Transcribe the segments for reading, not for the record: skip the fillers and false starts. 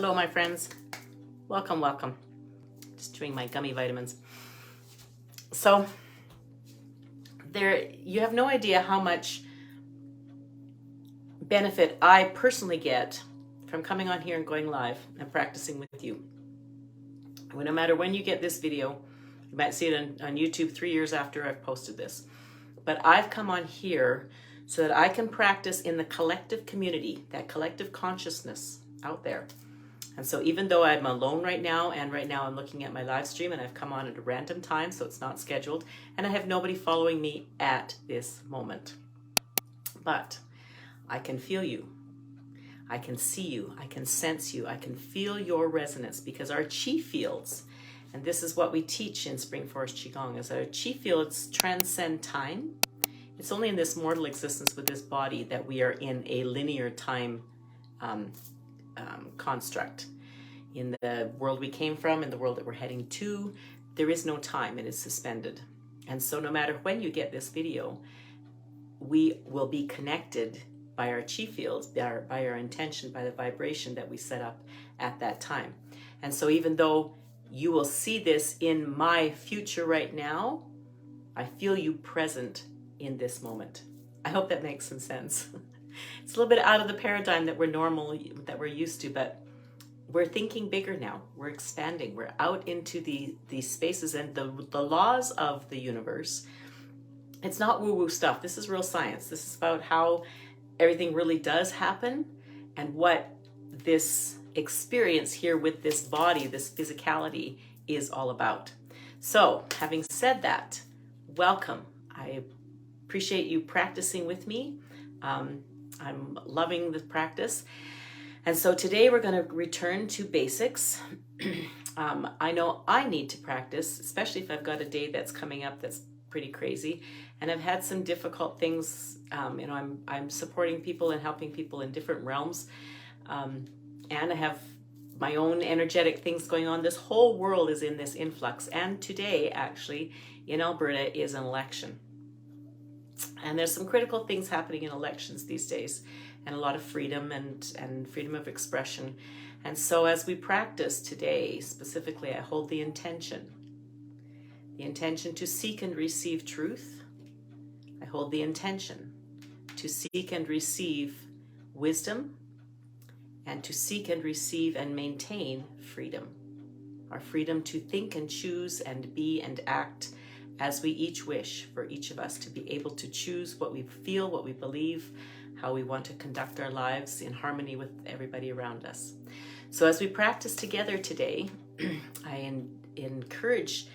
Hello, my friends. Welcome, welcome. Just chewing my gummy vitamins. So, you have no idea how much benefit I personally get from coming on here and going live and practicing with you. No matter when you get this video, you might see it on YouTube 3 years after I've posted this. But I've come on here so that I can practice in the collective community, that collective consciousness out there. And so even though I'm alone right now, and right now I'm looking at my live stream and I've come on at a random time, so it's not scheduled, and I have nobody following me at this moment. But I can feel you. I can see you. I can sense you. I can feel your resonance, because our chi fields, and this is what we teach in Spring Forest Qigong, is that our chi fields transcend time. It's only in this mortal existence with this body that we are in a linear time construct. In the world we came from, in the world that we're heading to, there is no time. It is suspended. And so no matter when you get this video, we will be connected by our chi fields, by our intention, by the vibration that we set up at that time. And so even though you will see this in my future right now, I feel you present in this moment. I hope that makes some sense. It's a little bit out of the paradigm that we're used to, but we're thinking bigger now. We're expanding. We're out into these spaces, and the laws of the universe. It's not woo-woo stuff. This is real science. This is about how everything really does happen, and what this experience here with this body, this physicality, is all about. So, having said that, welcome. I appreciate you practicing with me. I'm loving the practice. And so today we're going to return to basics. I know I need to practice, especially if I've got a day that's coming up that's pretty crazy. And I've had some difficult things. I'm supporting people and helping people in different realms. And I have my own energetic things going on. This whole world is in this influx. And today, actually, in Alberta is an election. And there's some critical things happening in elections these days, and a lot of freedom and freedom of expression. And so as we practice today, specifically, I hold the intention to seek and receive truth. I hold the intention to seek and receive wisdom, and to seek and receive and maintain freedom. Our freedom to think and choose and be and act as we each wish, for each of us to be able to choose what we feel, what we believe, how we want to conduct our lives in harmony with everybody around us. So as we practice together today, I encourage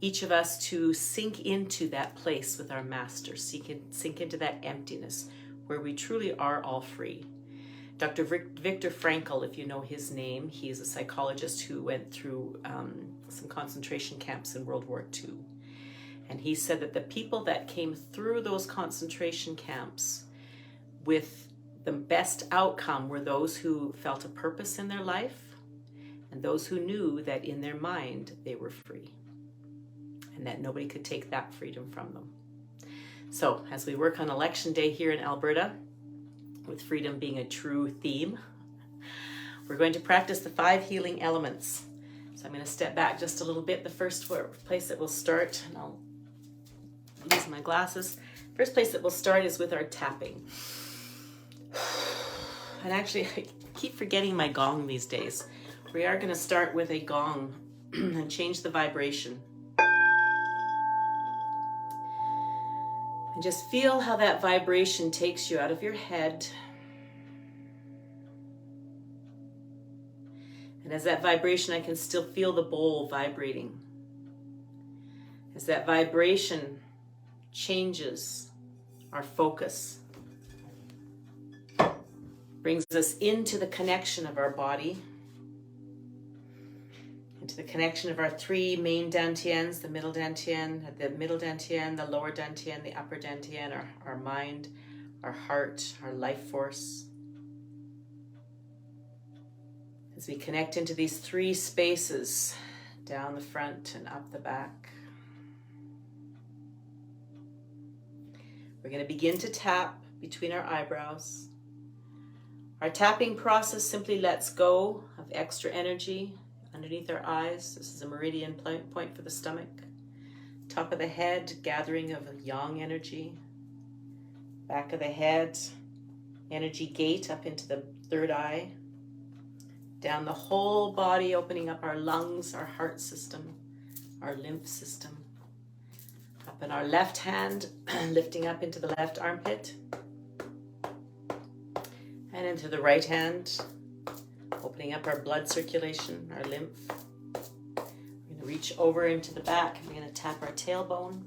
each of us to sink into that place with our master, sink into that emptiness where we truly are all free. Dr. Viktor Frankl, if you know his name, he is a psychologist who went through some concentration camps in World War II. And he said that the people that came through those concentration camps with the best outcome were those who felt a purpose in their life, and those who knew that in their mind they were free, and that nobody could take that freedom from them. So as we work on election day here in Alberta, with freedom being a true theme, we're going to practice the 5 healing elements. So I'm going to step back just a little bit. The first place that we'll start, and I'll use my glasses. First place that we'll start is with our tapping. And actually, I keep forgetting my gong these days. We are going to start with a gong and change the vibration. And just feel how that vibration takes you out of your head. And as that vibration, I can still feel the bowl vibrating. As that vibration changes our focus, brings us into the connection of our body, into the connection of our 3 main dantians, the middle dantian, the lower dantian, the upper dantian, our mind, our heart, our life force. As we connect into these 3 spaces, down the front and up the back, we're going to begin to tap between our eyebrows. Our tapping process simply lets go of of extra energy underneath our eyes. This is a meridian point for the stomach. Top of the head, gathering of yang energy. Back of the head, energy gate up into the third eye. Down the whole body, opening up our lungs, our heart system, our lymph system. Up in our left hand, lifting up into the left armpit. And into the right hand, opening up our blood circulation, our lymph. We're going to reach over into the back and we're going to tap our tailbone.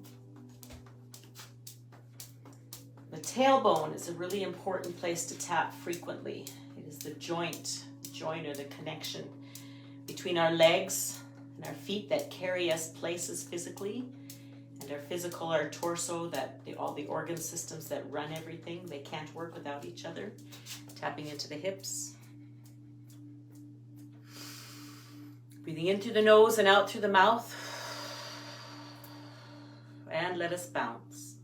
The tailbone is a really important place to tap frequently. It is the joint or the connection between our legs and our feet that carry us places physically, and our torso, that all the organ systems that run everything, they can't work without each other. Tapping into the hips. Breathing in through the nose and out through the mouth. And let us bounce.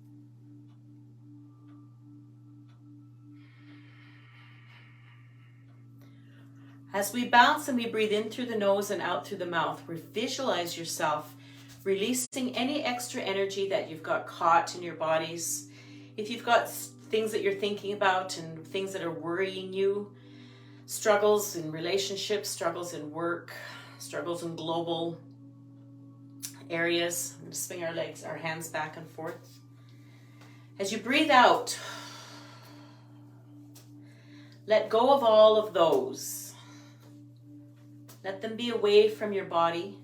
As we bounce and we breathe in through the nose and out through the mouth, visualize yourself releasing any extra energy that you've got caught in your bodies. If you've got things that you're thinking about and things that are worrying you, struggles in relationships, struggles in work, struggles in global areas. I'm going to swing our hands back and forth. As you breathe out, let go of all of those. Let them be away from your body.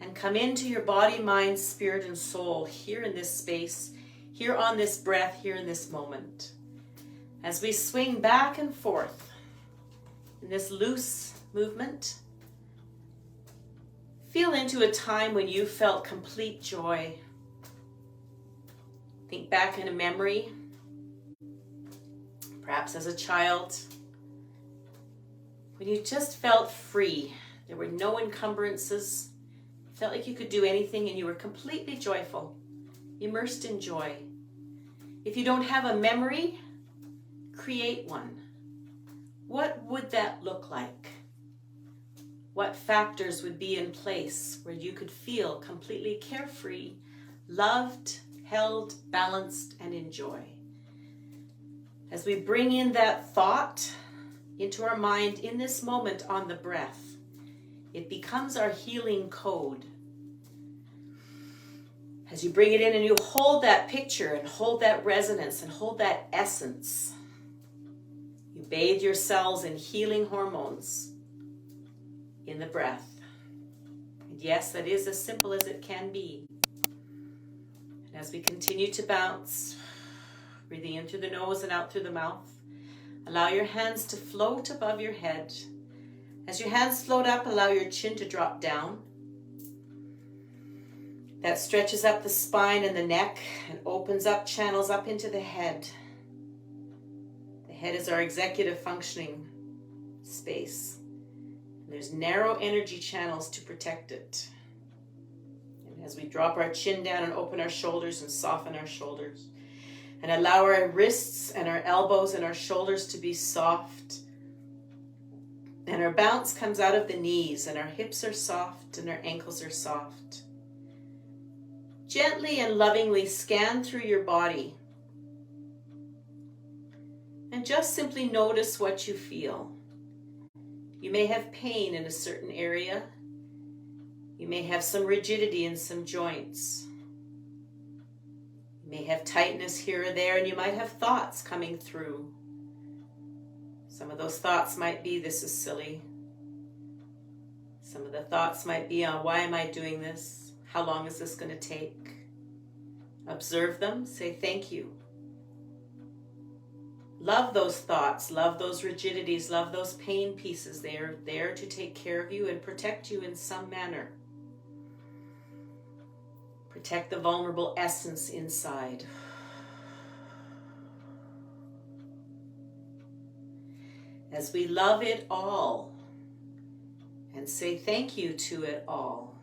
And come into your body, mind, spirit, and soul here in this space, here on this breath, here in this moment. As we swing back and forth in this loose movement, feel into a time when you felt complete joy. Think back in a memory, perhaps as a child, when you just felt free. There were no encumbrances. You felt like you could do anything and you were completely joyful, immersed in joy. If you don't have a memory, create one. What would that look like? What factors would be in place where you could feel completely carefree, loved, held, balanced, and in joy? As we bring in that thought into our mind in this moment on the breath, it becomes our healing code. As you bring it in and you hold that picture and hold that resonance and hold that essence, you bathe your cells in healing hormones in the breath. And yes, that is as simple as it can be. And as we continue to bounce, breathing in through the nose and out through the mouth, allow your hands to float above your head. As your hands float up, allow your chin to drop down. That stretches up the spine and the neck and opens up, channels up into the head. The head is our executive functioning space. There's narrow energy channels to protect it. And as we drop our chin down and open our shoulders and soften our shoulders, and allow our wrists and our elbows and our shoulders to be soft, and our bounce comes out of the knees, and our hips are soft and our ankles are soft. Gently and lovingly scan through your body and just simply notice what you feel. You may have pain in a certain area. You may have some rigidity in some joints. You may have tightness here or there, and you might have thoughts coming through. Some of those thoughts might be, this is silly. Some of the thoughts might be on, why am I doing this? How long is this going to take? Observe them, say thank you. Love those thoughts, love those rigidities, love those pain pieces. They are there to take care of you and protect you in some manner. Protect the vulnerable essence inside. As we love it all and say thank you to it all,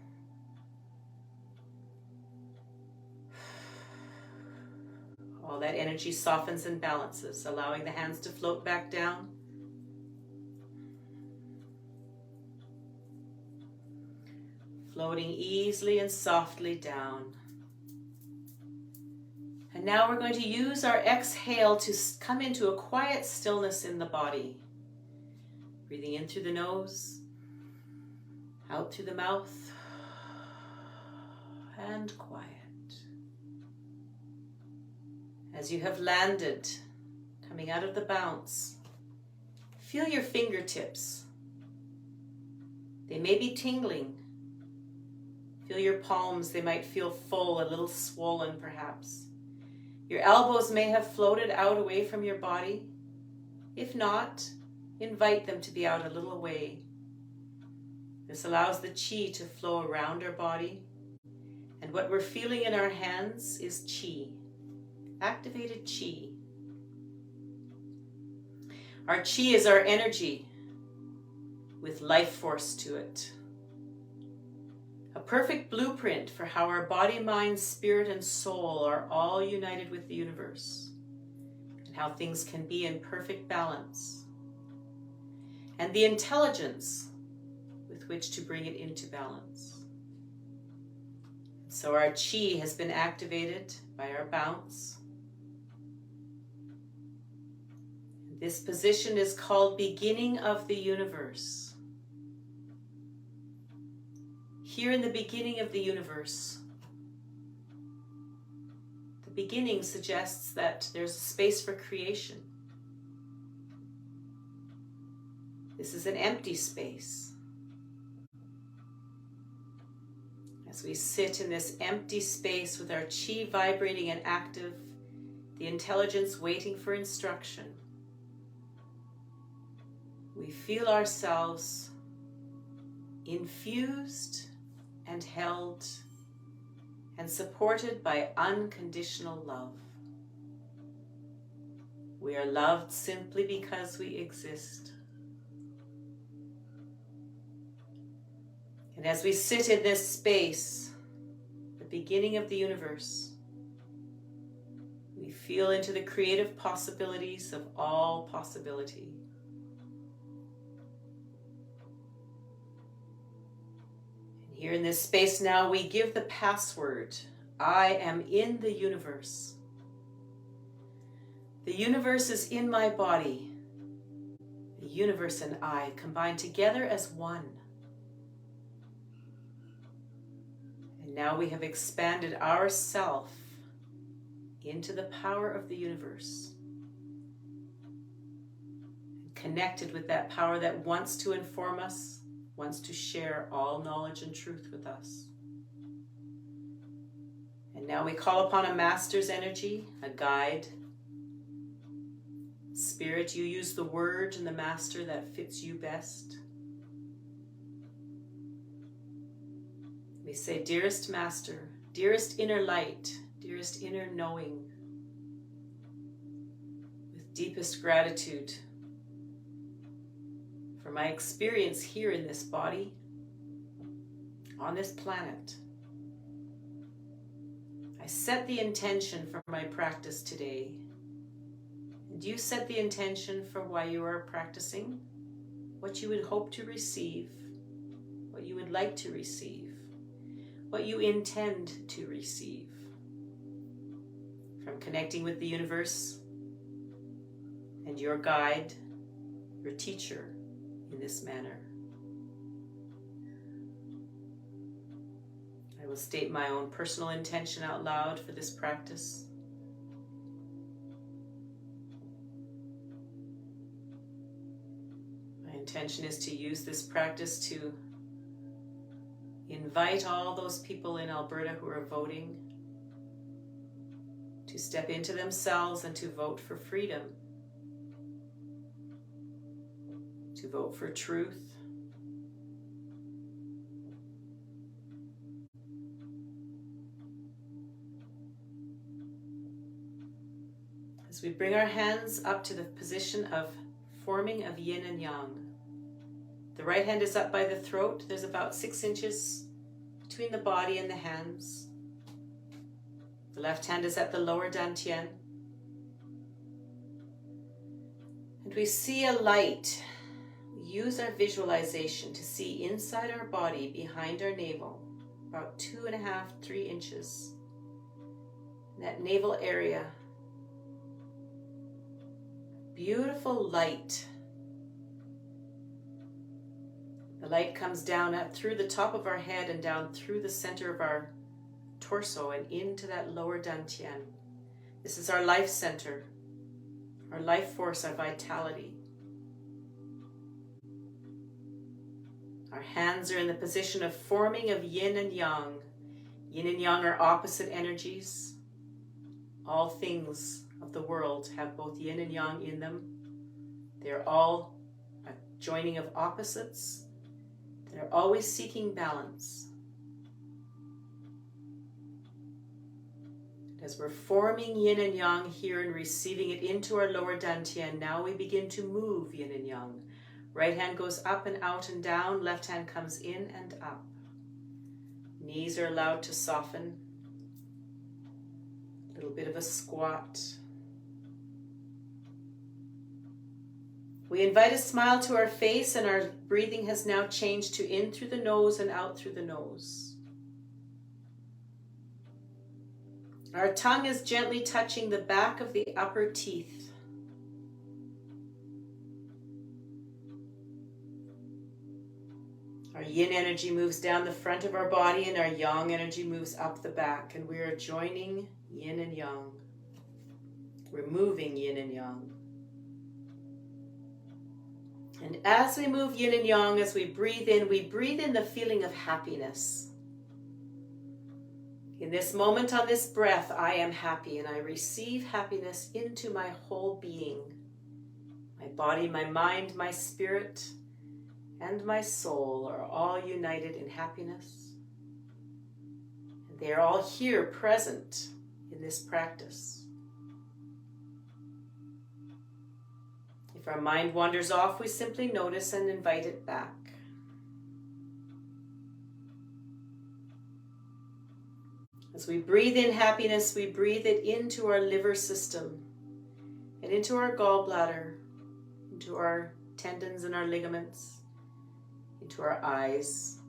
all that energy softens and balances, allowing the hands to float back down. Floating easily and softly down. And now we're going to use our exhale to come into a quiet stillness in the body. Breathing in through the nose, out through the mouth, and quiet. As you have landed, coming out of the bounce, feel your fingertips. They may be tingling. Feel your palms, they might feel full, a little swollen perhaps. Your elbows may have floated out away from your body. If not, invite them to be out a little away. This allows the chi to flow around our body. And what we're feeling in our hands is chi, activated chi. Our chi is our energy with life force to it. A perfect blueprint for how our body, mind, spirit, and soul are all united with the universe, and how things can be in perfect balance, and the intelligence with which to bring it into balance. So our chi has been activated by our bounce. This position is called beginning of the universe. Here in the beginning of the universe, the beginning suggests that there's a space for creation. This is an empty space. As we sit in this empty space with our chi vibrating and active, the intelligence waiting for instruction, we feel ourselves infused and held and supported by unconditional love. We are loved simply because we exist. And as we sit in this space, the beginning of the universe, we feel into the creative possibilities of all possibility. Here in this space now, we give the password, I am in the universe. The universe is in my body. The universe and I combine together as one. And now we have expanded ourself into the power of the universe. And connected with that power that wants to inform us, wants to share all knowledge and truth with us. And now we call upon a master's energy, a guide. Spirit, you use the word and the master that fits you best. We say, dearest master, dearest inner light, dearest inner knowing, with deepest gratitude for my experience here in this body, on this planet. I set the intention for my practice today. And you set the intention for why you are practicing, what you would hope to receive, what you would like to receive, what you intend to receive. From connecting with the universe and your guide, your teacher, in this manner. I will state my own personal intention out loud for this practice. My intention is to use this practice to invite all those people in Alberta who are voting to step into themselves and to vote for freedom, to vote for truth, as we bring our hands up to the position of forming of Yin and Yang. The right hand is up by the throat. There's about 6 inches between the body and the hands. The left hand is at the lower dantian. And we see a light. We use our visualization to see inside our body, behind our navel, about 2.5, 3 inches. In that navel area, beautiful light. The light comes down up through the top of our head and down through the center of our torso and into that lower dantian. This is our life center, our life force, our vitality. Our hands are in the position of forming of yin and yang. Yin and yang are opposite energies. All things of the world have both yin and yang in them. They're all a joining of opposites. They're always seeking balance. As we're forming yin and yang here and receiving it into our lower dantian, now we begin to move yin and yang. Right hand goes up and out and down, left hand comes in and up. Knees are allowed to soften. A little bit of a squat. We invite a smile to our face, and our breathing has now changed to in through the nose and out through the nose. Our tongue is gently touching the back of the upper teeth. Our yin energy moves down the front of our body, and our yang energy moves up the back, and we are joining yin and yang. We're moving yin and yang. And as we move yin and yang, as we breathe in the feeling of happiness. In this moment, on this breath, I am happy, and I receive happiness into my whole being. My body, my mind, my spirit, and my soul are all united in happiness. And they are all here present in this practice. If our mind wanders off, we simply notice and invite it back. As we breathe in happiness, we breathe it into our liver system and into our gallbladder, into our tendons and our ligaments, into our eyes.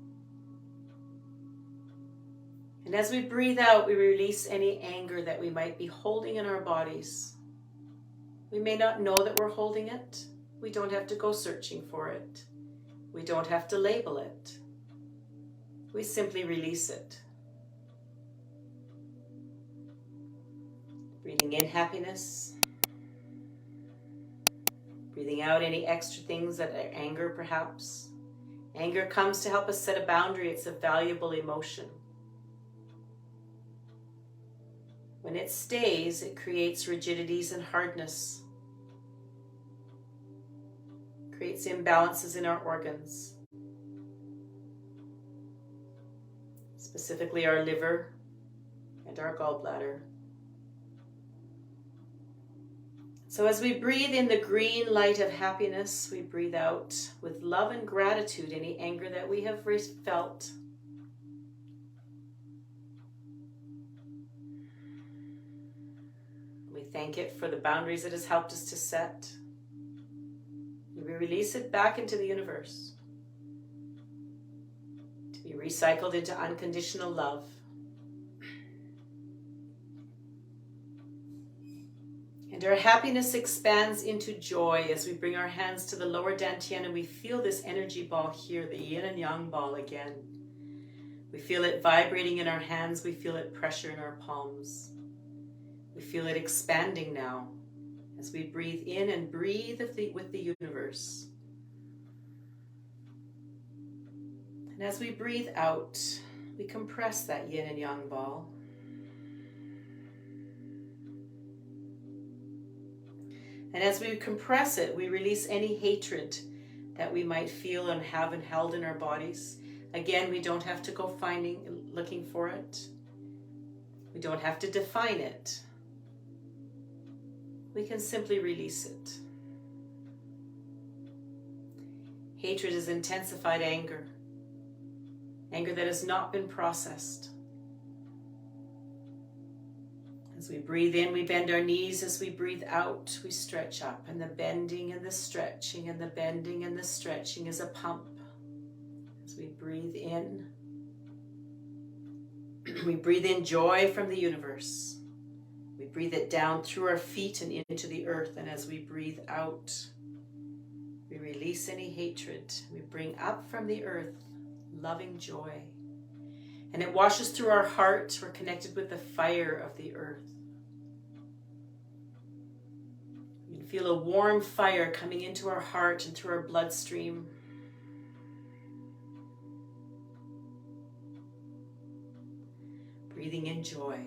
And as we breathe out, we release any anger that we might be holding in our bodies. We may not know that we're holding it. We don't have to go searching for it. We don't have to label it. We simply release it. Breathing in happiness. Breathing out any extra things that are anger, perhaps. Anger comes to help us set a boundary. It's a valuable emotion. When it stays, it creates rigidities and hardness. Creates imbalances in our organs. Specifically our liver and our gallbladder. So as we breathe in the green light of happiness, we breathe out with love and gratitude any anger that we have felt. We thank it for the boundaries it has helped us to set. We release it back into the universe to be recycled into unconditional love. And our happiness expands into joy as we bring our hands to the lower dantian and we feel this energy ball here, the yin and yang ball again. We feel it vibrating in our hands. We feel it pressure in our palms. We feel it expanding now as we breathe in and breathe with the universe. And as we breathe out, we compress that yin and yang ball. And as we compress it, we release any hatred that we might feel and have and held in our bodies. Again, we don't have to go looking for it. We don't have to define it. We can simply release it. Hatred is intensified anger. Anger that has not been processed. And As we breathe in, we bend our knees. As we breathe out, we stretch up. And the bending and the stretching and the bending and the stretching is a pump. As we breathe in, we breathe in joy from the universe. We breathe it down through our feet and into the earth. And as we breathe out, we release any hatred. We bring up from the earth loving joy. And it washes through our heart. We're connected with the fire of the earth. You can feel a warm fire coming into our heart and through our bloodstream. Breathing in joy.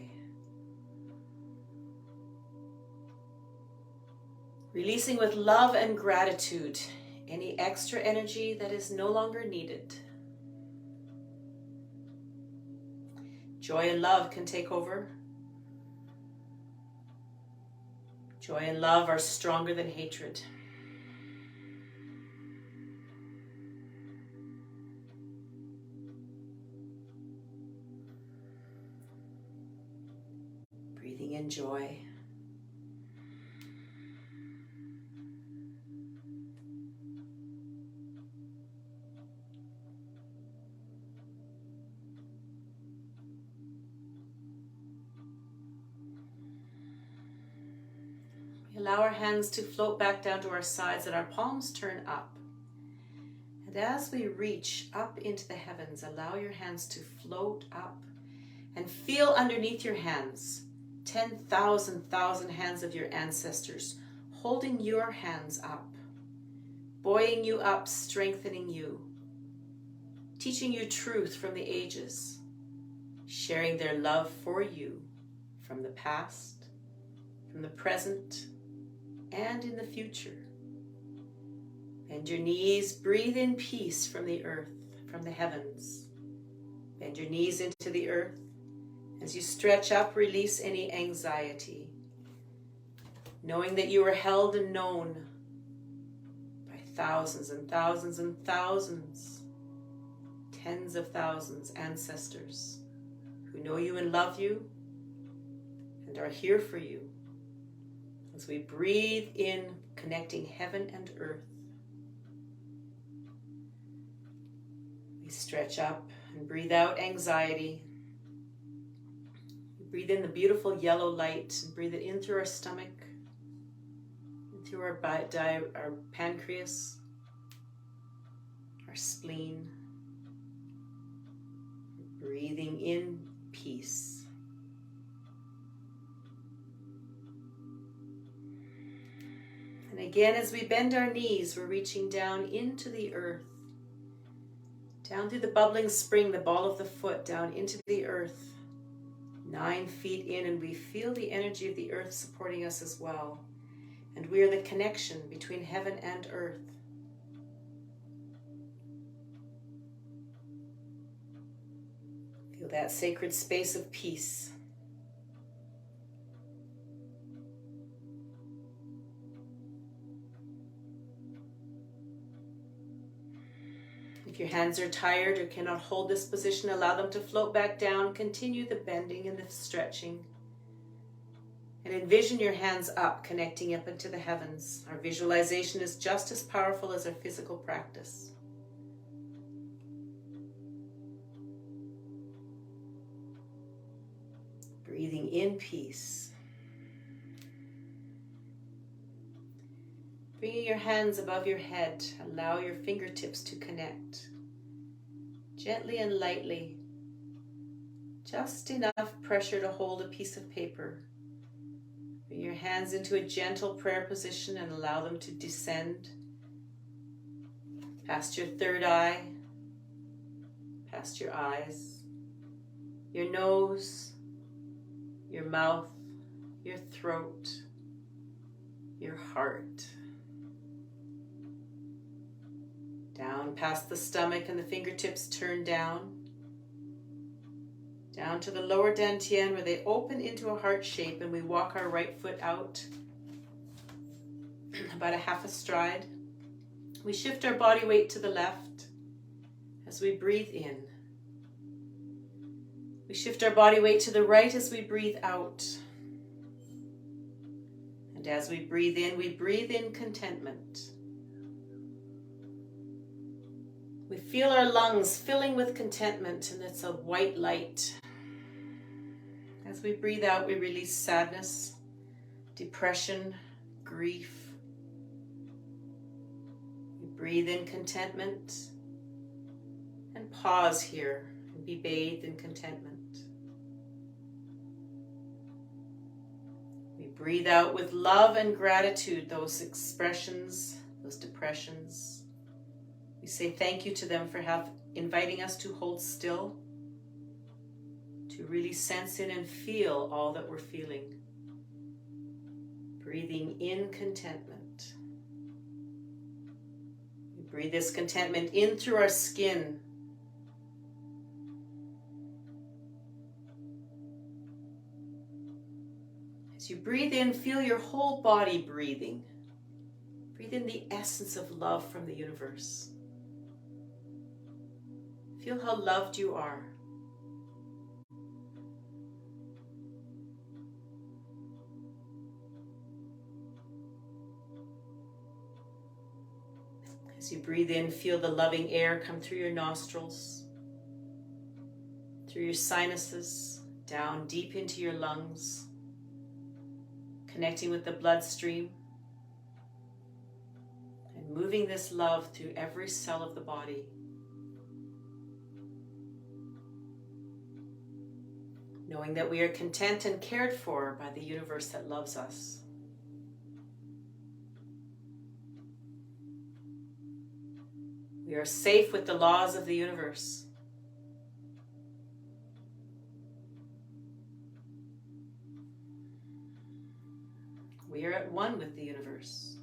Releasing with love and gratitude any extra energy that is no longer needed. Joy and love can take over. Joy and love are stronger than hatred. Breathing in joy. Allow our hands to float back down to our sides and our palms turn up. And as we reach up into the heavens, allow your hands to float up and feel underneath your hands 10,000 hands of your ancestors holding your hands up, buoying you up, strengthening you, teaching you truth from the ages, sharing their love for you from the past, from the present, and in the future. Bend your knees, breathe in peace from the earth, from the heavens. Bend your knees into the earth. As you stretch up, release any anxiety, knowing that you are held and known by thousands and thousands and thousands, tens of thousands ancestors who know you and love you and are here for you. As we breathe in, connecting heaven and earth, we stretch up and breathe out anxiety. We breathe in the beautiful yellow light and breathe it in through our stomach, and through our pancreas, our spleen. Breathing in peace. And again, as we bend our knees, we're reaching down into the earth, down through the bubbling spring, the ball of the foot, down into the earth, 9 feet in, and we feel the energy of the earth supporting us as well. And we are the connection between heaven and earth. Feel that sacred space of peace. If your hands are tired or cannot hold this position, allow them to float back down. Continue the bending and the stretching. And envision your hands up, connecting up into the heavens. Our visualization is just as powerful as our physical practice. Breathing in peace. Bringing your hands above your head, allow your fingertips to connect. Gently and lightly, just enough pressure to hold a piece of paper. Bring your hands into a gentle prayer position and allow them to descend past your third eye, past your eyes, your nose, your mouth, your throat, your heart. Down past the stomach, and the fingertips turn down to the lower dantian where they open into a heart shape, and we walk our right foot out about a half a stride. We shift our body weight to the left as we breathe in. We shift our body weight to the right as we breathe out. And as we breathe in contentment. We feel our lungs filling with contentment, and it's a white light. As we breathe out, we release sadness, depression, grief. We breathe in contentment and pause here and be bathed in contentment. We breathe out with love and gratitude, those expressions, those depressions. We say thank you to them for inviting us to hold still, to really sense in and feel all that we're feeling. Breathing in contentment. We breathe this contentment in through our skin. As you breathe in, feel your whole body breathing. Breathe in the essence of love from the universe. Feel how loved you are. As you breathe in, feel the loving air come through your nostrils, through your sinuses, down deep into your lungs, connecting with the bloodstream, and moving this love through every cell of the body. Knowing that we are content and cared for by the universe that loves us. We are safe with the laws of the universe. We are at one with the universe.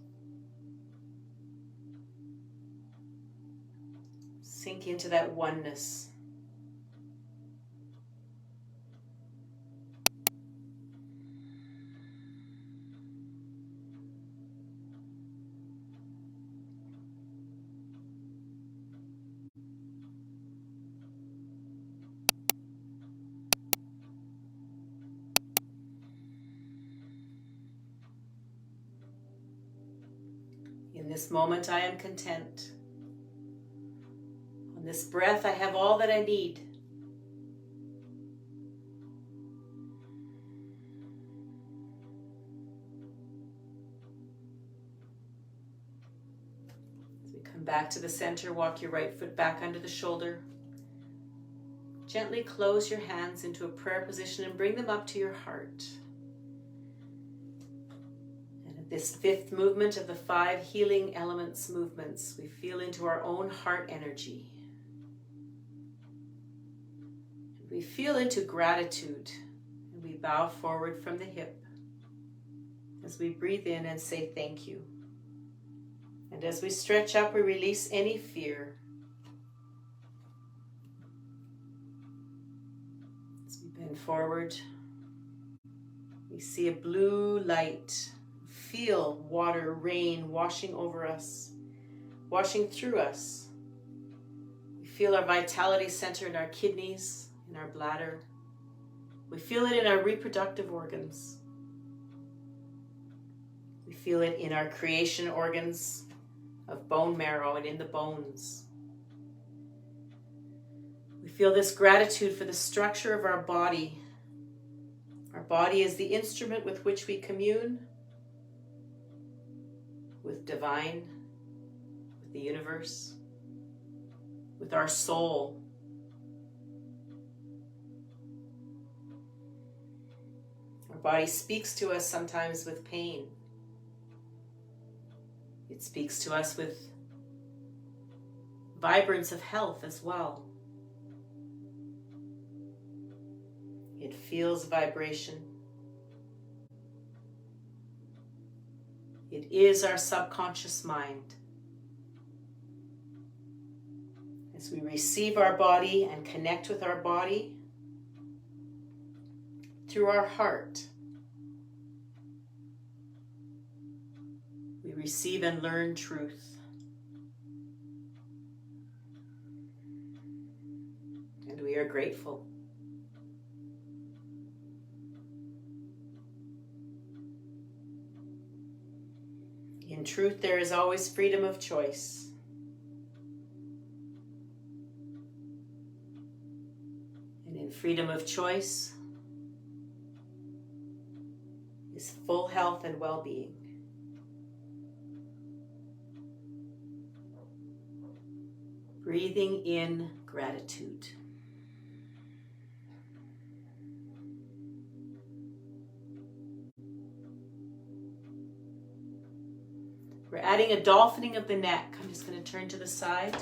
Sink into that oneness. In this moment, I am content. On this breath, I have all that I need. As we come back to the center, walk your right foot back under the shoulder. Gently close your hands into a prayer position and bring them up to your heart. This fifth movement of the 5 healing elements movements, we feel into our own heart energy. We feel into gratitude, and we bow forward from the hip as we breathe in and say thank you. And as we stretch up, we release any fear. As we bend forward, we see a blue light. Feel water, rain washing over us, washing through us. We feel our vitality center in our kidneys, in our bladder. We feel it in our reproductive organs. We feel it in our creation organs of bone marrow and in the bones. We feel this gratitude for the structure of our body. Our body is the instrument with which we commune with divine, with the universe, with our soul. Our body speaks to us sometimes with pain. It speaks to us with vibrance of health as well. It feels vibration. It is our subconscious mind. As we receive our body and connect with our body through our heart, we receive and learn truth. And we are grateful. In truth, there is always freedom of choice. And in freedom of choice is full health and well-being. Breathing in gratitude. We're adding a dolphining of the neck. I'm just going to turn to the side.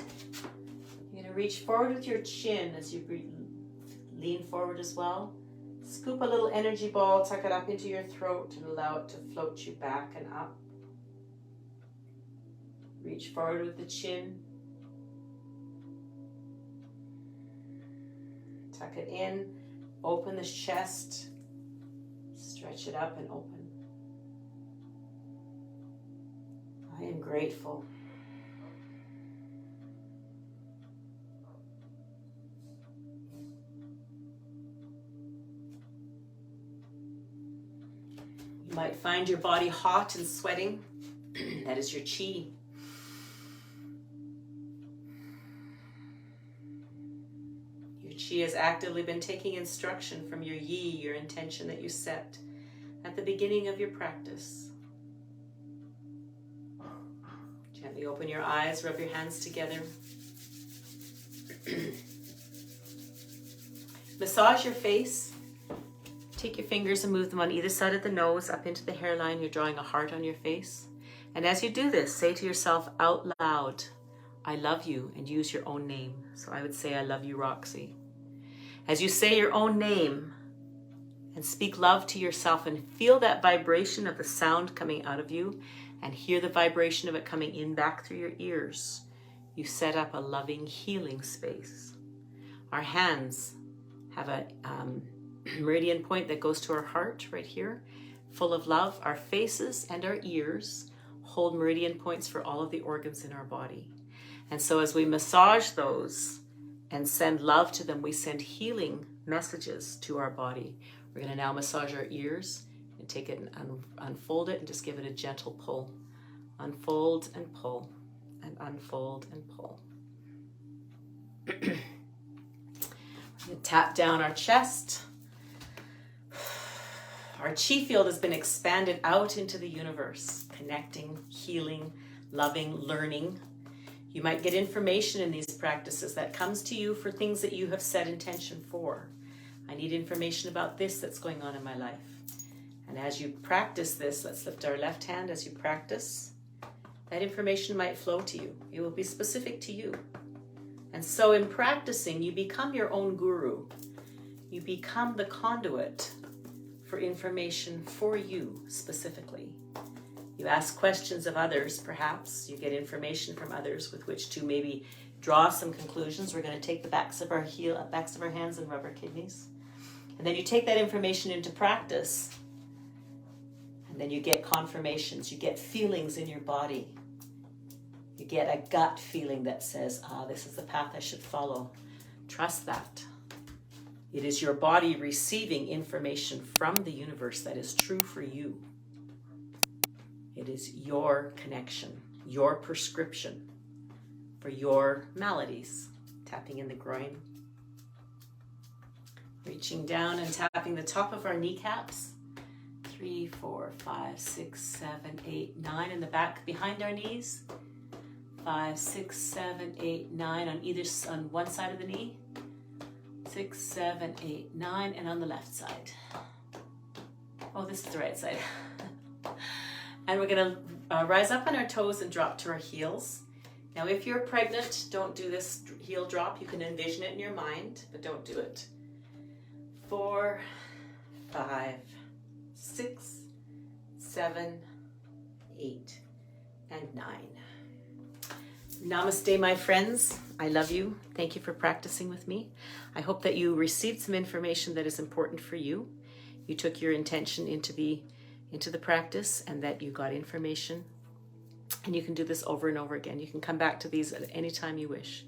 You're going to reach forward with your chin as you lean forward as well. Scoop a little energy ball, tuck it up into your throat and allow it to float you back and up. Reach forward with the chin. Tuck it in, open the chest, stretch it up and open. I am grateful. You might find your body hot and sweating. That is your chi. Your chi has actively been taking instruction from your yi, your intention that you set at the beginning of your practice. Gently open your eyes, rub your hands together. Massage your face. Take your fingers and move them on either side of the nose, up into the hairline. You're drawing a heart on your face. And as you do this, say to yourself out loud, I love you, and use your own name. So I would say, I love you, Roxy. As you say your own name and speak love to yourself and feel that vibration of the sound coming out of you, and hear the vibration of it coming in back through your ears, you set up a loving, healing space. Our hands have a meridian point that goes to our heart right here, full of love. Our faces and our ears hold meridian points for all of the organs in our body. And so as we massage those and send love to them, we send healing messages to our body. We're going to now massage our ears. And take it and unfold it and just give it a gentle pull. Unfold and pull, and unfold and pull. Tap down our chest. Our chi field has been expanded out into the universe, connecting, healing, loving, learning. You might get information in these practices that comes to you for things that you have set intention for. I need information about this that's going on in my life. And as you practice this, let's lift our left hand as you practice. That information might flow to you. It will be specific to you. And so in practicing, you become your own guru. You become the conduit for information for you specifically. You ask questions of others, perhaps. You get information from others with which to maybe draw some conclusions. We're going to take the backs of our hands and rub our kidneys. And then you take that information into practice. And then you get confirmations, you get feelings in your body. You get a gut feeling that says, this is the path I should follow. Trust that. It is your body receiving information from the universe that is true for you. It is your connection, your prescription for your maladies. Tapping in the groin. Reaching down and tapping the top of our kneecaps. 3, 4, 5, 6, 7, 8, 9 in the back behind our knees. 5, 6, 7, 8, 9 on one side of the knee. 6, 7, 8, 9 and on the left side. Oh, this is the right side. And we're going to rise up on our toes and drop to our heels. Now, if you're pregnant, don't do this heel drop. You can envision it in your mind, but don't do it. 4, 5, 6, 7, 8, and 9. Namaste, my friends. I love you. Thank you for practicing with me. I hope that you received some information that is important for you. You took your intention into the practice and that you got information. And you can do this over and over again. You can come back to these at any time you wish.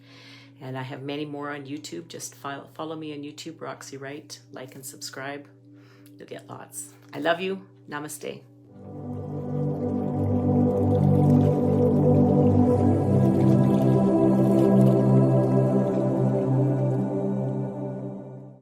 And I have many more on YouTube. Just follow me on YouTube, Roxy Wright. Like and subscribe. You'll get lots. I love you. Namaste.